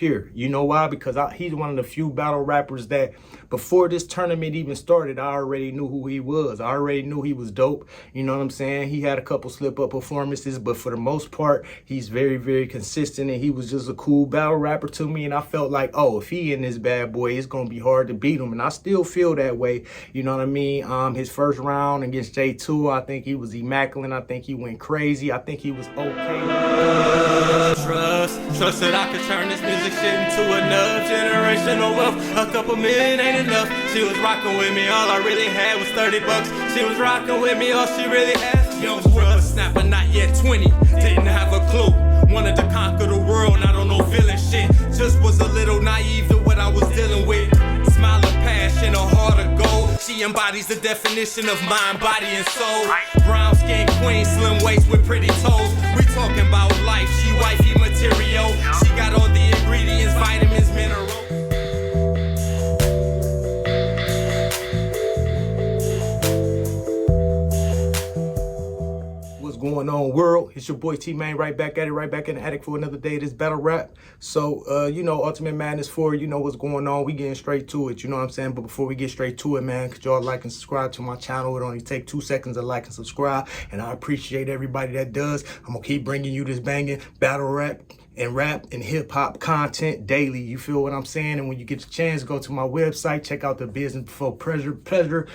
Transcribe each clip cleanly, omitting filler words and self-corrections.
here. You know why? Because he's one of the few battle rappers that before this tournament even started, I already knew who he was. I already knew he was dope. You know what I'm saying? He had a couple slip-up performances, but for the most part, he's very, very consistent, and he was just a cool battle rapper to me, and I felt like, oh, if he in this bad boy, it's going to be hard to beat him, and I still feel that way. You know what I mean? His first round against J2, I think he was immaculate. I think he went crazy. I think he was okay. Trust that I could turn this music shit into enough generational wealth. A couple million ain't enough. She was rocking with me, all I really had was 30 bucks. She was rocking with me, all she really had. Young brother snapper, not yet 20. Didn't have a clue. Wanted to conquer the world, not on no feeling shit. Just was a little naive to what I was dealing with. Smile of passion, a heart of gold. She embodies the definition of mind, body, and soul. Brown skin queen, slim waist with pretty toes. We talking about life, she wifey material. She got all the ingredients, vitamins, minerals. Going on, world? It's your boy T-Man, right back at it, right back in the attic for another day of this battle rap. So you know, Ultimate Madness 4, you know what's going on. We getting straight to it, you know what I'm saying? But before we get straight to it, man, could y'all like and subscribe to my channel? It only take 2 seconds to like and subscribe, and I appreciate everybody that does. I'm gonna keep bringing you this banging battle rap and hip-hop content daily. You feel what I'm saying? And when you get the chance, go to my website, check out the Business Before Pleasure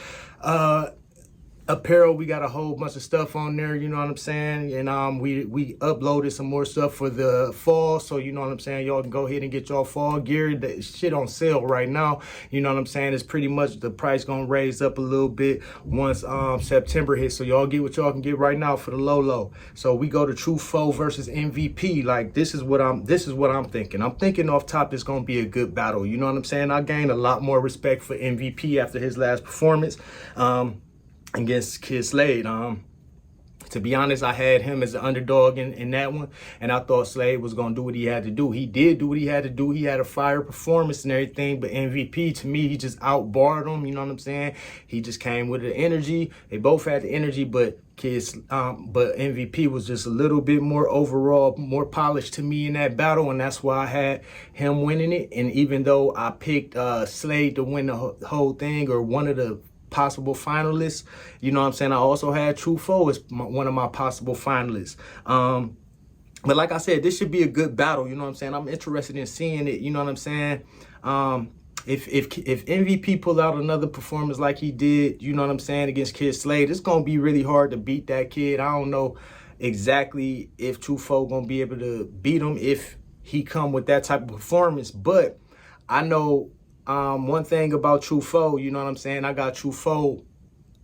apparel. We got a whole bunch of stuff on there, you know what I'm saying? And we uploaded some more stuff for the fall, so you know what I'm saying, y'all can go ahead and get y'all fall gear. That shit on sale right now, you know what I'm saying? It's pretty much the price gonna raise up a little bit once September hits, so y'all get what y'all can get right now for the low. So we go to True Foe versus MVP. Like, this is what I'm thinking. I'm thinking off top it's gonna be a good battle, you know what I'm saying? I gained a lot more respect for MVP after his last performance against Kid Slade. To be honest, I had him as an underdog in that one, and I thought Slade was going to do what he had to do. He did do what he had to do. He had a fire performance and everything, but MVP, to me, he just outbarred him, you know what I'm saying? He just came with the energy. They both had the energy, but MVP was just a little bit more overall, more polished to me in that battle, and that's why I had him winning it. And even though I picked Slade to win the whole thing, or one of the possible finalists, you know what I'm saying, I also had True Foe as one of my possible finalists. But like I said, this should be a good battle, you know what I'm saying? I'm interested in seeing it, you know what I'm saying? If MVP pull out another performance like he did, you know what I'm saying, against Kid Slade, it's gonna be really hard to beat that kid. I don't know exactly if True Foe gonna be able to beat him if he come with that type of performance, but I know one thing about True Foe, you know what I'm saying, I got True Foe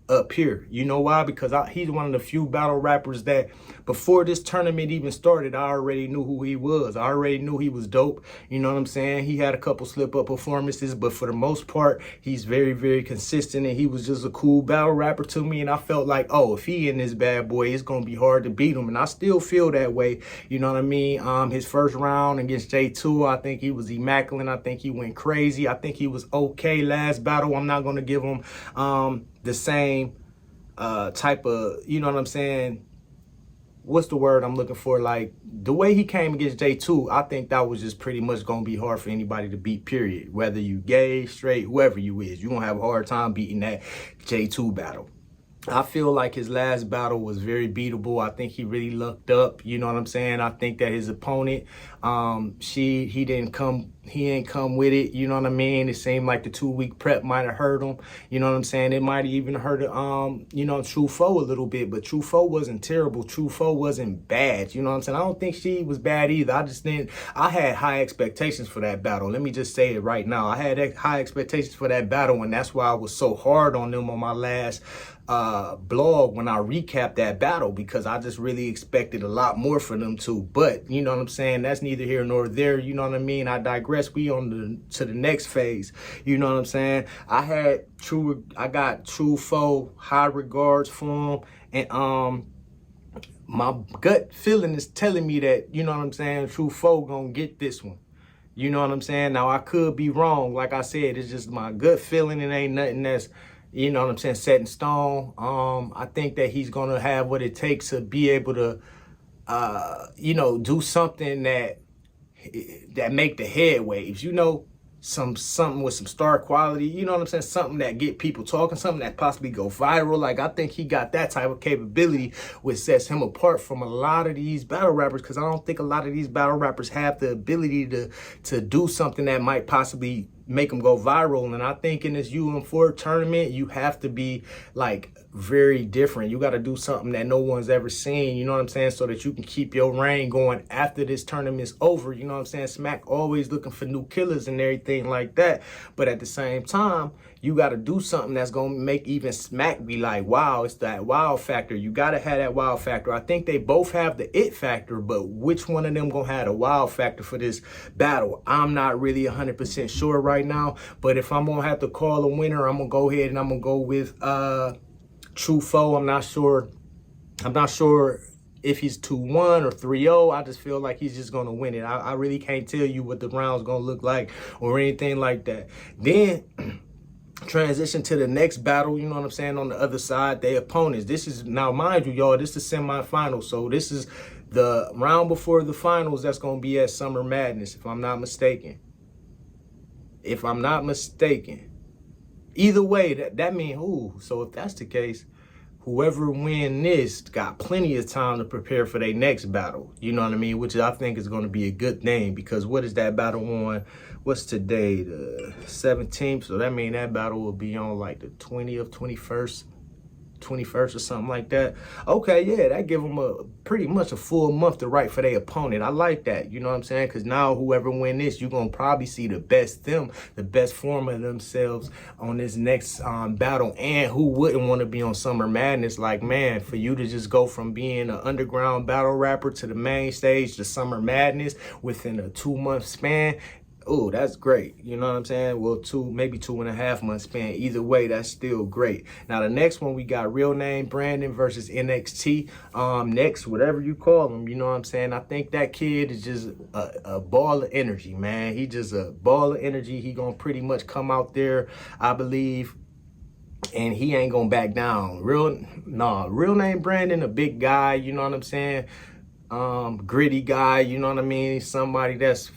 up here. You know why? Because he's one of the few battle rappers that before this tournament even started, I already knew who he was. I already knew he was dope. You know what I'm saying? He had a couple slip-up performances, but for the most part, he's very, very consistent, and he was just a cool battle rapper to me, and I felt like, oh, if he in this bad boy, it's going to be hard to beat him, and I still feel that way. You know what I mean? His first round against J2, I think he was immaculate. I think he went crazy. I think he was okay last battle. I'm not going to give him the same type of, you know what I'm saying, what's the word I'm looking for? Like, the way he came against J2, I think that was just pretty much going to be hard for anybody to beat, period. Whether you gay, straight, whoever you is, you're going to have a hard time beating that J2 battle. I feel like his last battle was very beatable. I think he really lucked up, you know what I'm saying? I think that his opponent, he ain't come with it, you know what I mean? It seemed like the 2-week prep might have hurt him, you know what I'm saying? It might have even hurt, you know, True Foe a little bit, but True Foe wasn't terrible. True Foe wasn't bad, you know what I'm saying? I don't think she was bad either. I had high expectations for that battle. Let me just say it right now. I had high expectations for that battle, and that's why I was so hard on them on my last blog when I recapped that battle, because I just really expected a lot more for them too. But you know what I'm saying, that's neither here nor there, you know what I mean? I digress. We on to the next phase, you know what I'm saying? I got True Foe, high regards for him, and my gut feeling is telling me that, you know what I'm saying, True Foe gonna get this one. You know what I'm saying? Now I could be wrong. Like I said, it's just my gut feeling. It ain't nothing that's, you know what I'm saying, set in stone. I think that he's gonna have what it takes to be able to, you know, do something that that make the head waves, you know, something with some star quality, you know what I'm saying? Something that get people talking, something that possibly go viral. Like, I think he got that type of capability, which sets him apart from a lot of these battle rappers, because I don't think a lot of these battle rappers have the ability to do something that might possibly make them go viral. And I think in this UM4 tournament, you have to be like very different. You got to do something that no one's ever seen, you know what I'm saying, so that you can keep your reign going after this tournament's over, you know what I'm saying? Smack always looking for new killers and everything like that, but at the same time, you got to do something that's going to make even Smack be like, wow, it's that wow factor. You got to have that wow factor. I think they both have the it factor, but which one of them going to have the wow factor for this battle? I'm not really 100% sure right now, but if I'm going to have to call a winner, I'm going to go ahead and I'm going to go with True Foe. I'm not sure if he's 2-1 or 3-0. I just feel like he's just going to win it. I really can't tell you what the round's going to look like or anything like that. Then transition to the next battle, you know what I'm saying, on the other side, their opponents. This is, now mind you, y'all, this is semifinal. So this is the round before the finals that's going to be at Summer Madness, if I'm not mistaken. If I'm not mistaken. Either way, that means who? So if that's the case, whoever win this got plenty of time to prepare for their next battle. You know what I mean? Which I think is going to be a good thing, because what is that battle on? What's today? The 17th. So that means that battle will be on like the 20th, 21st or something like that. Okay, yeah, that give them a pretty much a full month to write for their opponent. I like that, you know what I'm saying? Because now whoever win this, you're going to probably see the best form of themselves on this next battle. And who wouldn't want to be on Summer Madness? Like, man, for you to just go from being an underground battle rapper to the main stage to Summer Madness within a 2-month span, oh, that's great. You know what I'm saying? Well, maybe 2.5 months span. Either way, that's still great. Now, the next one, we got Real Name Brandon versus NXT. Next, whatever you call him, you know what I'm saying? I think that kid is just a ball of energy, man. He just a ball of energy. He gonna pretty much come out there, I believe, and he ain't gonna back down. Real Name Brandon, a big guy, you know what I'm saying? Gritty guy, you know what I mean? Somebody that's,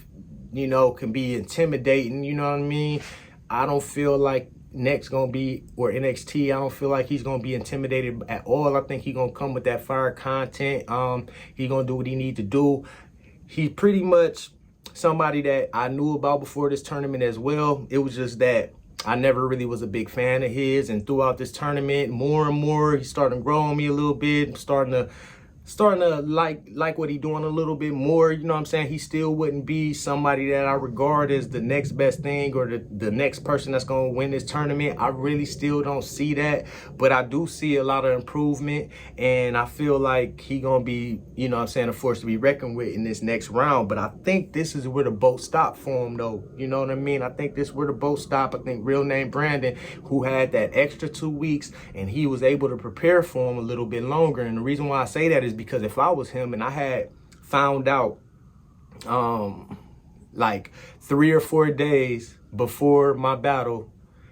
you know, can be intimidating, you know what I mean? I don't feel like NXT, I don't feel like he's going to be intimidated at all. I think he's going to come with that fire content. He's going to do what he need to do. He's pretty much somebody that I knew about before this tournament as well. It was just that I never really was a big fan of his, and throughout this tournament, more and more, he's starting to grow on me a little bit. I'm starting to like what he doing a little bit more, you know what I'm saying? He still wouldn't be somebody that I regard as the next best thing or the next person that's going to win this tournament. I really still don't see that, but I do see a lot of improvement, and I feel like he going to be, you know what I'm saying, a force to be reckoned with in this next round. But I think this is where the boat stopped for him, though. You know what I mean? I think this is where the boat stopped. I think Real Name Brandon, who had that extra 2 weeks, and he was able to prepare for him a little bit longer. And the reason why I say that is because if I was him and I had found out like 3 or 4 days before my battle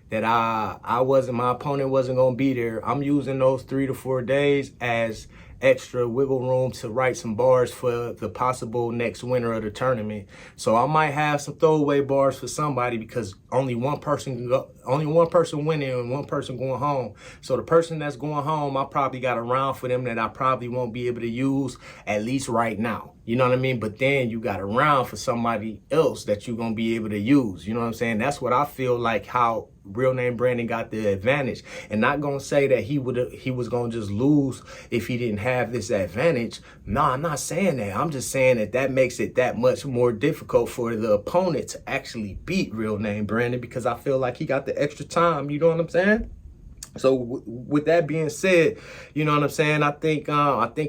that my opponent wasn't gonna be there, I'm using those 3 to 4 days as extra wiggle room to write some bars for the possible next winner of the tournament. So I might have some throwaway bars for somebody, because only one person winning and one person going home. So the person that's going home, I probably got a round for them that I probably won't be able to use, at least right now. You know what I mean? But then you got a round for somebody else that you're gonna be able to use. You know what I'm saying? That's what I feel like how Real Name Brandon got the advantage. And not gonna say that he was gonna just lose if he didn't have this advantage. No, I'm not saying that. I'm just saying that makes it that much more difficult for the opponent to actually beat Real Name Brandon, because I feel like he got the extra time. You know what I'm saying? So with that being said, you know what I'm saying, I think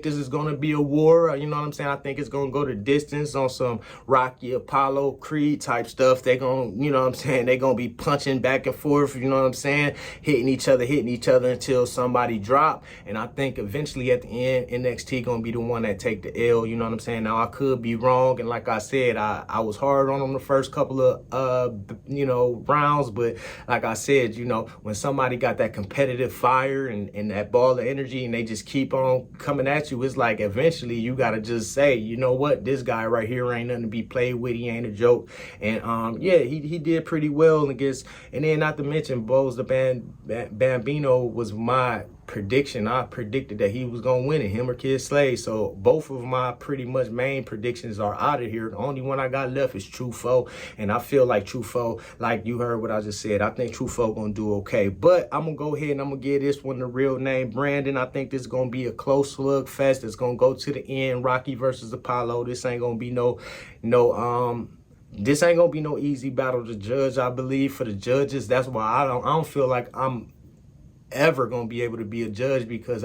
this is going to be a war. You know what I'm saying? I think it's going to go the distance on some Rocky, Apollo, Creed type stuff. They're going to, you know what I'm saying, they're going to be punching back and forth, you know what I'm saying, hitting each other until somebody drop. And I think eventually at the end, NXT going to be the one that take the L, you know what I'm saying? Now, I could be wrong, and like I said, I was hard on them the first couple of, rounds, but like I said, you know, when somebody got that competitive competitive fire and that ball of energy, and they just keep on coming at you, it's like eventually you gotta just say, you know what, this guy right here ain't nothing to be played with. He ain't a joke. And yeah, he did pretty well against. And then not to mention, Bose the Bambino was my prediction. I predicted that he was gonna win it, him or Kid Slade. So both of my pretty much main predictions are out of here. The only one I got left is Truffaut, and I feel like Truffaut, like you heard what I just said, I think Truffaut gonna do okay. But I'm gonna go ahead and I'm gonna give this one the real name, Brandon. I think this is gonna be a close slug fest. It's gonna go to the end. Rocky versus Apollo. This ain't gonna be this ain't gonna be no easy battle to judge. I believe for the judges, that's why I don't feel like I'm ever gonna be able to be a judge, because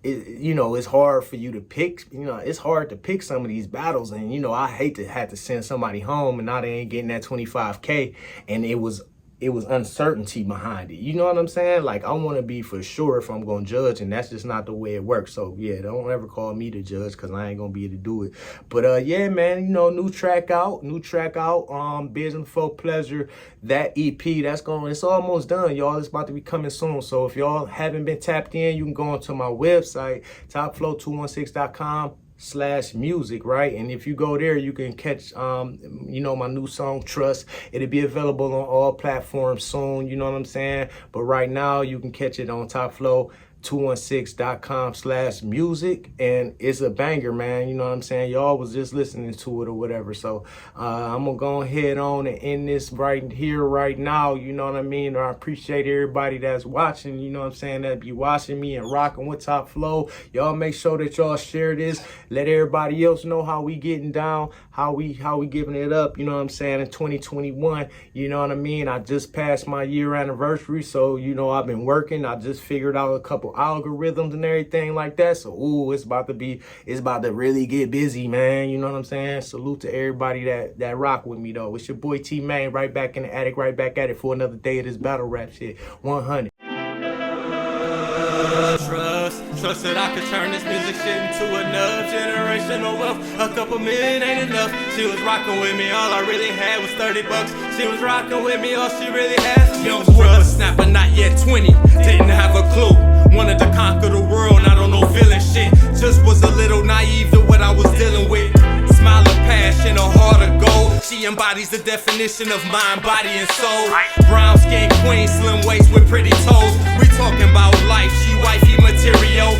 it's hard for you to pick. It's hard to pick some of these battles, and I hate to have to send somebody home and now they ain't getting that 25K, and it was uncertainty behind it. You know what I'm saying? Like, I want to be for sure if I'm going to judge, and that's just not the way it works. So yeah, don't ever call me to judge, because I ain't going to be able to do it. But yeah, man, new track out, Business for Pleasure, that EP, it's almost done, y'all. It's about to be coming soon. So if y'all haven't been tapped in, you can go onto my website, topflow216.com/music, right? And if you go there, you can catch my new song Trust. It'll be available on all platforms soon, you know what I'm saying? But right now you can catch it on topflow216.com/music, and it's a banger, man. You know what I'm saying? Y'all was just listening to it or whatever. So I'm gonna go ahead on and end this right here, right now. You know what I mean? I appreciate everybody that's watching, you know what I'm saying, that be watching me and rocking with Top Flow. Y'all make sure that y'all share this. Let everybody else know how we getting down, how we giving it up, you know what I'm saying, in 2021. You know what I mean? I just passed my year anniversary, so I've been working. I just figured out a couple algorithms and everything like that. So it's about to really get busy, man. You know what I'm saying? Salute to everybody that rock with me though. It's your boy T-Main, right back in the attic, right back at it for another day of this battle rap shit. 100. Trust that I could turn this music shit into enough generational wealth. A couple million ain't enough. She was rocking with me, all I really had was $30. She was rocking with me, all she really had. Young brother snapper, not yet 20. Didn't have a clue. Wanted to conquer the world, I don't know feeling shit. Just was a little naive to what I was dealing with. Smile of passion, a heart of gold. She embodies the definition of mind, body, and soul. Brown skin queen, slim waist with pretty toes. We talking about life, she wifey material.